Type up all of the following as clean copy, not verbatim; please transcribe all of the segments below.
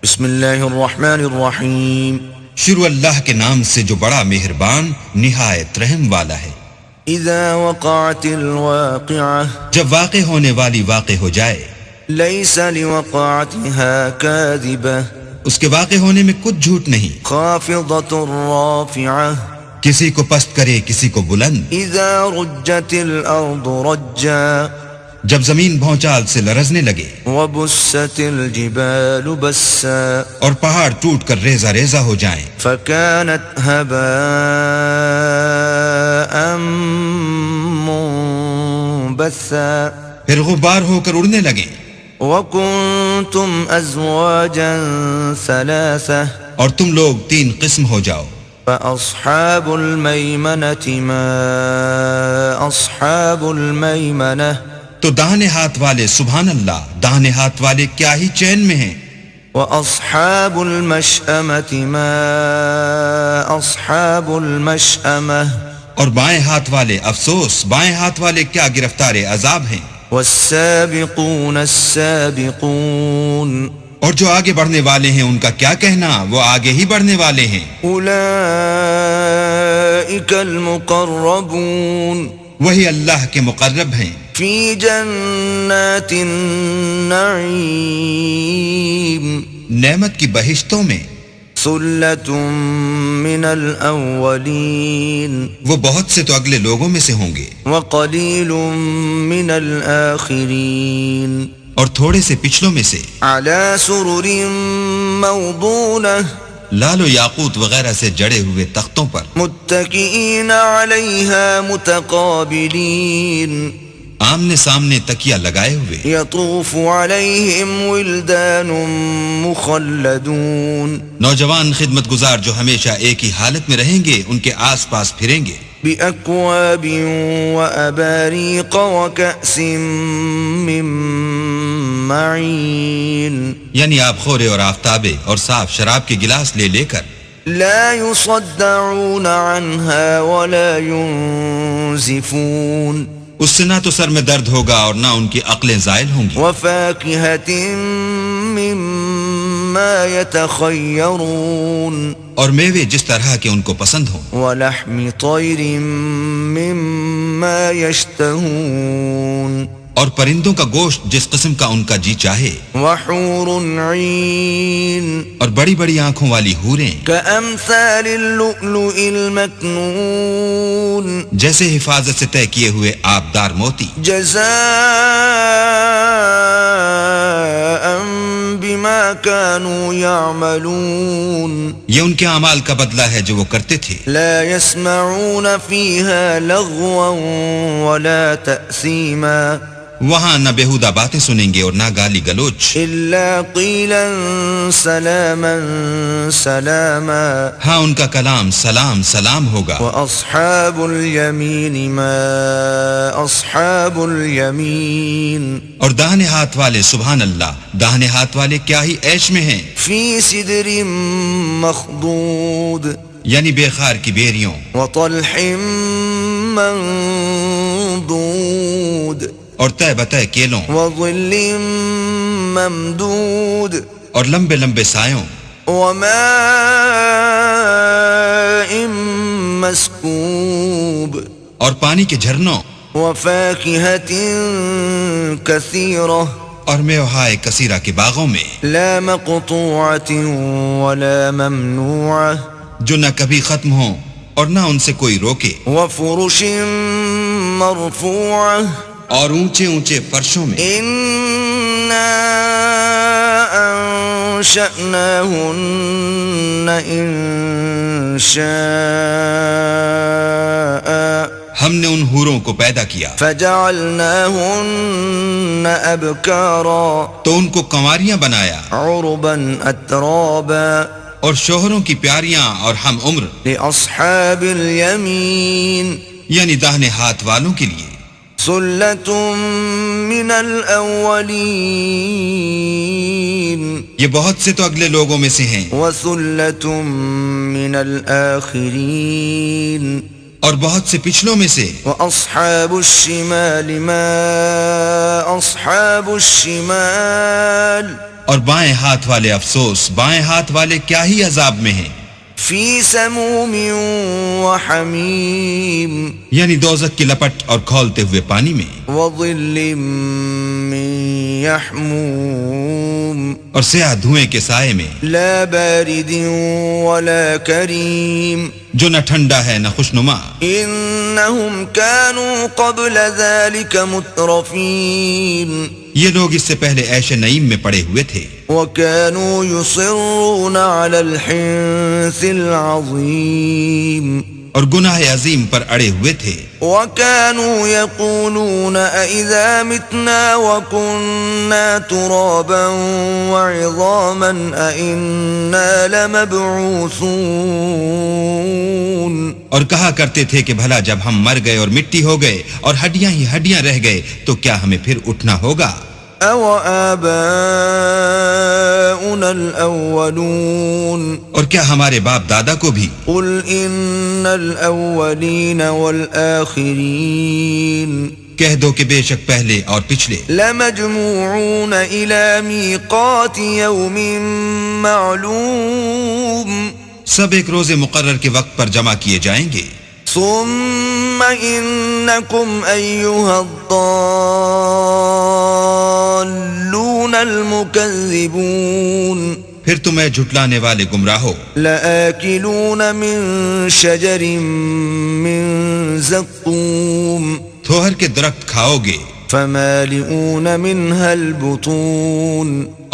بسم اللہ الرحمن الرحیم. شروع اللہ کے نام سے جو بڑا مہربان نہایت رحم والا ہے. اذا وقعت الواقعہ جب واقع ہونے والی واقع ہو جائے. لیس لوقعتها کاذبہ اس کے واقع ہونے میں کچھ جھوٹ نہیں. خافضۃ رافعہ کسی کو پست کرے کسی کو بلند. اذا رجت الارض رجا جب زمین بھونچال سے لرزنے لگے. وبست الجبال بسا اور پہاڑ ٹوٹ کر ریزہ ریزہ ہو جائیں. فكانت هباء منبثا پھر غبار ہو کر اڑنے لگیں. وكنتم ازواجا ثلاثة اور تم لوگ 3 قسم ہو جاؤ. فأصحاب الميمنة ما أصحاب الميمنة تو داہنے ہاتھ والے سبحان اللہ داہنے ہاتھ والے کیا ہی چین میں ہیں. وأصحاب المشأمة ما أصحاب المشأمة اور بائیں ہاتھ والے افسوس بائیں ہاتھ والے کیا گرفتار عذاب ہیں. والسابقون السابقون اور جو آگے بڑھنے والے ہیں ان کا کیا کہنا وہ آگے ہی بڑھنے والے ہیں. اولئک المقربون وہی اللہ کے مقرب ہیں. فی جنات النعیم نعمت کی بہشتوں میں. ثلۃ من الاولین وہ بہت سے تو اگلے لوگوں میں سے ہوں گے. وقلیل من الاخرین اور تھوڑے سے پچھلوں میں سے. علی سرر موضونہ لال و یاقوت وغیرہ سے جڑے ہوئے تختوں پر. متکئین علیہا متقابلین آمنے سامنے تکیہ لگائے ہوئے. یطوف علیہم ولدان مخلدون نوجوان خدمت گزار جو ہمیشہ ایک ہی حالت میں رہیں گے ان کے آس پاس پھریں گے. بأکواب وأباریق وکأس من معین یعنی آب خورے اور آفتابے اور صاف شراب کے گلاس لے لے کر. لا يصدعون عنها ولا ينزفون اس سے نہ تو سر میں درد ہوگا اور نہ ان کی عقلیں زائل ہوں گی. وفاکہۃ مما یتخیرون اور میوے جس طرح کے ان کو پسند ہوں. ولحم طیر مما یشتہون اور پرندوں کا گوشت جس قسم کا ان کا جی چاہے. وحور عین اور بڑی بڑی آنکھوں والی حوریں کامثال اللؤلؤ المکنون جیسے حفاظت سے طے کیے ہوئے آبدار موتی. جزاء بما كانوا يعملون یہ ان کے اعمال کا بدلہ ہے جو وہ کرتے تھے. لا يسمعون فيها لغوا ولا تأثيما وہاں نہ بےہودہ باتیں سنیں گے اور نہ گالی گلوچ. الا قيلا سلاما سلاما ہاں ان کا کلام سلام سلام ہوگا. واصحاب اليمين ما اصحاب اليمين اور داہنے ہاتھ والے سبحان اللہ داہنے ہاتھ والے کیا ہی عیش میں ہیں. في سدر مخضود یعنی بے خار کی بیریوں. وطلح منضود اور تہ بتہ کیلوں. وظل ممدود اور لمبے لمبے سایوں. وماء مسکوب اور پانی کے جھرنوں. وفاکہۃ کثیرہ اور میوہائے کثیرہ کے باغوں میں. لا مقطوعۃ ولا ممنوعہ جو نہ کبھی ختم ہوں اور نہ ان سے کوئی روکے. وفرش مرفوعہ اور اونچے اونچے فرشوں میں. انا انشأناہن انشاء ہم نے ان حوروں کو پیدا کیا. فجعلناہن ابکارا تو ان کو کنواریاں بنایا. عربا اترابا اور شوہروں کی پیاریاں اور ہم عمر. لأصحاب الیمین یعنی داہنے ہاتھ والوں کے لیے. ثلۃ من الاولین یہ بہت سے تو اگلے لوگوں میں سے ہیں. وثلۃ من الاخرین اور بہت سے پچھلوں میں سے. وَأَصْحَابُ الشِّمَالِ مَا أَصْحَابُ الشِّمَالِ اور بائیں ہاتھ والے افسوس، بائیں ہاتھ والے کیا ہی عذاب میں ہیں، فی سموم وحمیم یعنی دوزخ کی لپٹ اور کھولتے ہوئے پانی میں، وظل من یحموم اور سیاہ دھوئیں کے سائے میں، لا بارد ولا کریم جو نہ ٹھنڈا ہے نہ خوشنما۔ انہم كانوا قبل ذلك مترفین یہ لوگ اس سے پہلے عیش نعیم میں پڑے ہوئے تھے، وكانوا يصرون على الحنث العظیم اور گناہ عظیم پر اڑے ہوئے تھے، وكانوا يقولون أإذا متنا وكنا ترابا وعظاما أإنا لمبعوثون اور کہا کرتے تھے کہ بھلا جب ہم مر گئے اور مٹی ہو گئے اور ہڈیاں ہی ہڈیاں رہ گئے تو کیا ہمیں پھر اٹھنا ہوگا؟ أو آباؤنا الأولون اور کیا ہمارے باپ دادا کو بھی؟ قل إن الأولين والآخرين کہہ دو کہ بے شک پہلے اور پچھلے لمجموعون إلى ميقات يوم معلوم سب ایک روز مقرر کے وقت پر جمع کیے جائیں گے، ثم إنكم أيها الضالون المكذبون پھر تمہیں جھٹلانے والے گمراہو لآكلون من شجر من زقوم تھوہر کے درخت کھاؤ گے، فمالئون منها البطون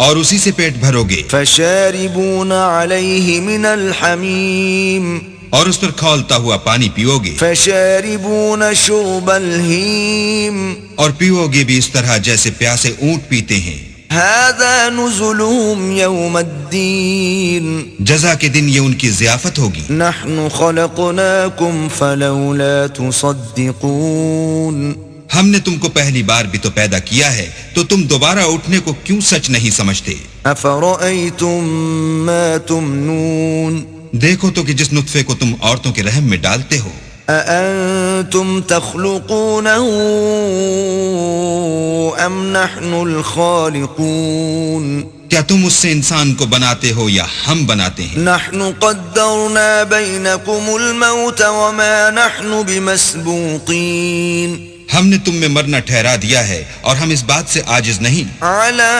اور اسی سے پیٹ بھرو گے، فشاربون عليه من الحميم اور اس پر کھولتا ہوا پانی پیو گے، فشاربون شرب الهيم اور پیو گے بھی اس طرح جیسے پیاسے اونٹ پیتے ہیں۔ هذا نزلهم يوم الدين جزا کے دن یہ ان کی ضیافت ہوگی۔ نحن خلقناكم فلولا تصدقون ہم نے تم کو پہلی بار بھی تو پیدا کیا ہے تو تم دوبارہ اٹھنے کو کیوں سچ نہیں سمجھتے؟ افرأيتم ما تمنون دیکھو تو کہ جس نطفے کو تم عورتوں کے رحم میں ڈالتے ہو، أأنتم تخلقونه أم نحن الخالقون کیا تم اس سے انسان کو بناتے ہو یا ہم بناتے ہیں؟ نحن قدرنا بينكم الموت وما نحن بمسبوقين ہم نے تم میں مرنا ٹھہرا دیا ہے اور ہم اس بات سے عاجز نہیں على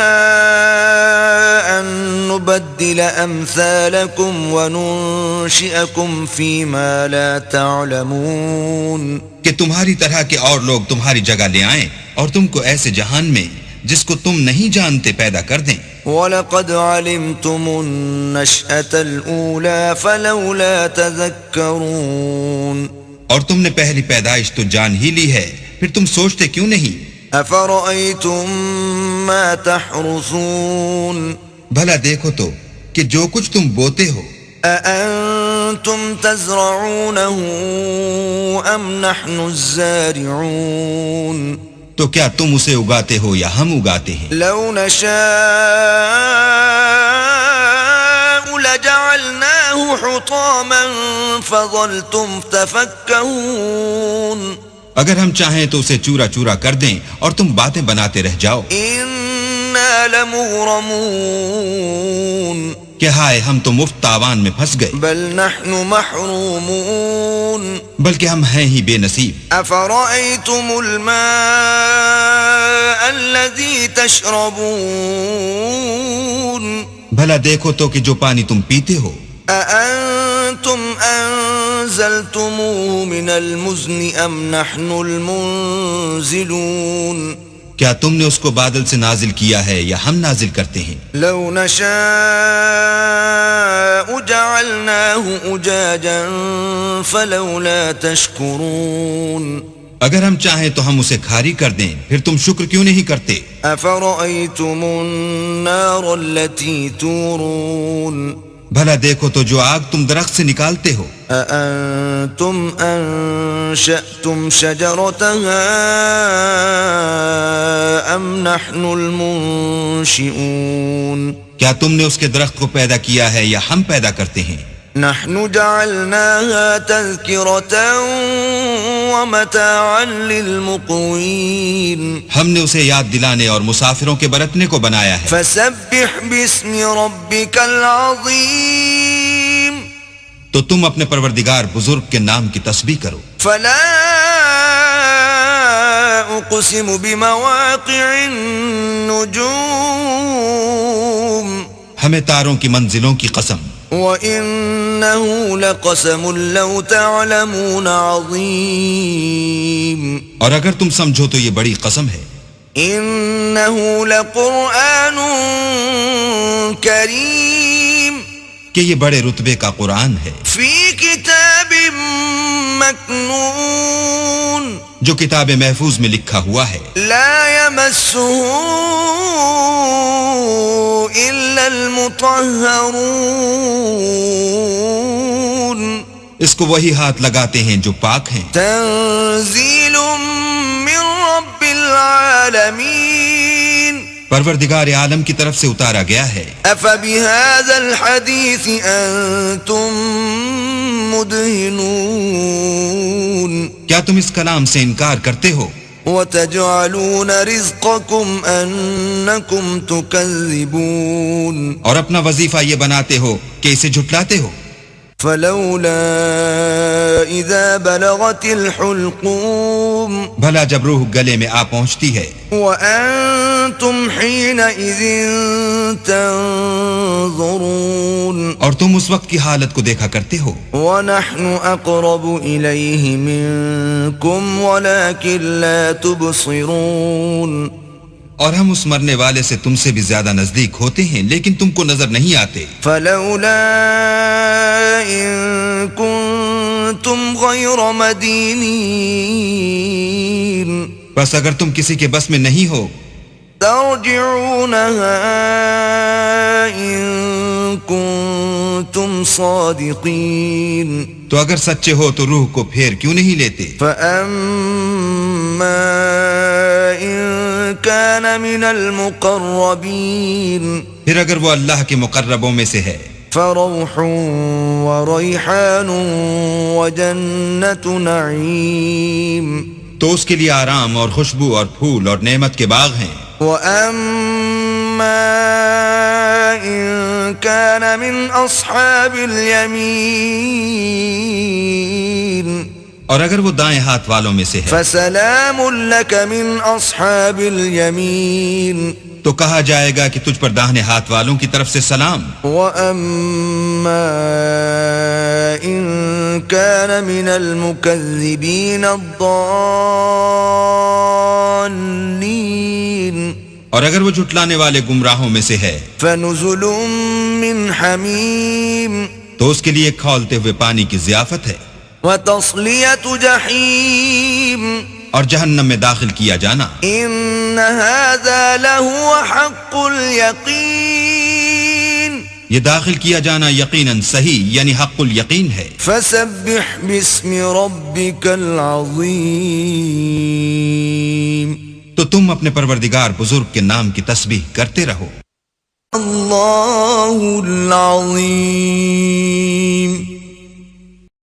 أن نبدل أمثالكم وننشئكم فيما لا تعلمون کہ تمہاری طرح کے اور لوگ تمہاری جگہ لے آئیں اور تم کو ایسے جہان میں جس کو تم نہیں جانتے پیدا کر دیں۔ وَلَقَدْ عَلِمْتُمُ النَّشْأَةَ الْأُولَى فَلَوْلَا تَذَكَّرُونَ اور تم نے پہلی پیدائش تو جان ہی لی ہے، پھر تم سوچتے کیوں نہیں؟ أَفَرَأَيْتُم مَّا تَحْرُثُونَ بھلا دیکھو تو کہ جو کچھ تم بوتے ہو، أَأَنتُمْ تَزْرَعُونَهُ أَمْ نَحْنُ الزَّارِعُونَ تو کیا تم اسے اگاتے ہو یا ہم اگاتے ہیں؟ لَوْ نَشَاءُ لَجَعَلْنَاهُ حُطَامًا فَظَلْتُمْ تَفَكَّهُونَ اگر ہم چاہیں تو اسے چورا چورا کر دیں اور تم باتیں بناتے رہ جاؤ۔ إِنَّا لَمُغْرَمُونَ کہ ہائے ہم تو مفت تاوان میں پھنس گئے، بل نحن محرومون بلکہ ہم ہیں ہی بے نصیب۔ أفرأيتم الماء الذي تشربون بھلا دیکھو تو کہ جو پانی تم پیتے ہو، أأنتم أنزلتموه من المزن أم نحن المنزلون کیا تم نے اس کو بادل سے نازل کیا ہے یا ہم نازل کرتے ہیں؟ لو نشاء جعلناه أجاجا فلولا تشكرون اگر ہم چاہیں تو ہم اسے کھاری کر دیں، پھر تم شکر کیوں نہیں کرتے؟ أفرأيتم النار التي تورون بھلا دیکھو تو جو آگ تم درخت سے نکالتے ہو، أأنتم أنشأتم شجرتها أم نحن المنشئون کیا تم نے اس کے درخت کو پیدا کیا ہے یا ہم پیدا کرتے ہیں؟ نحن جعلناها تذكرة ومتاعا للمقوين ہم نے اسے یاد دلانے اور مسافروں کے برتنے کو بنایا ہے. فسبح باسم ربك العظيم تو تم اپنے پروردگار بزرگ کے نام کی تسبیح کرو. فلا اقسم بمواقع النجوم ہمیں تاروں کی منزلوں کی قسم. وَإِنَّهُ لَقَسَمٌ لَوْ تَعْلَمُونَ عَظِيمٌ اور اگر تم سمجھو تو یہ بڑی قسم ہے. إِنَّهُ لَقُرْآنٌ كَرِيمٌ کہ یہ بڑے رتبے کا قرآن ہے فِي كِتَابٍ مَكْنُونٍ جو کتاب محفوظ میں لکھا ہوا ہے. لا يمسه إلا المطهرون اس کو وہی ہاتھ لگاتے ہیں جو پاک ہیں. تنزيل من رب العالمين پروردگار عالم کی طرف سے اتارا گیا ہے. أفبهذا الحديث أنتم مدهنون کیا تم اس کلام سے انکار کرتے ہو؟ وتجعلون رزقكم أنكم تكذبون اور اپنا وظیفہ یہ بناتے ہو کہ اسے جھٹلاتے ہو. فلولا إذا بلغت الحلقوم بھلا جب روح گلے میں آ پہنچتی ہے وأنتم حينئذ تنظرون اور تم اس وقت کی حالت کو دیکھا کرتے ہو. ونحن أقرب إليه منكم ولكن لا تبصرون اور ہم اس مرنے والے سے تم سے بھی زیادہ نزدیک ہوتے ہیں لیکن تم کو نظر نہیں آتے. فلولا إن كنتم غير مدينين بس اگر تم کسی کے بس میں نہیں ہو ترجعونها إن كنتم صادقين تو اگر سچے ہو تو روح کو پھیر کیوں نہیں لیتے. فأما إن كان من المقربين پھر اگر وہ اللہ کے مقربوں میں سے ہے فروح وريحان وجنة نعيم تو اس کے لیے آرام اور خوشبو اور پھول اور نعمت کے باغ ہیں. وأما إن كان من أصحاب اليمين اور اگر وہ دائیں ہاتھ والوں میں سے ہے فسلام لك من أصحاب اليمين تو کہا جائے گا کہ تجھ پر داہنے ہاتھ والوں کی طرف سے سلام. وَأَمَّا إِن كَانَ مِنَ الْمُكَذِّبِينَ الضَّالِّينَ اور اگر وہ جھٹلانے والے گمراہوں میں سے ہے فَنُزُلٌ مِّنْ حَمِيمٍ تو اس کے لیے کھولتے ہوئے پانی کی ضیافت ہے. وَتَصْلِيَةُ جَحِيمٍ اور جہنم میں داخل کیا جانا. إِنَّ هَذَا لَهُوَ حَقُّ الْيَقِينِ یہ داخل کیا جانا یقیناً صحیح یعنی حق الیقین ہے. فَسَبِّحْ بِاسْمِ رَبِّكَ الْعَظِيمِ تو تم اپنے پروردگار بزرگ کے نام کی تسبیح کرتے رہو. اللہ العظیم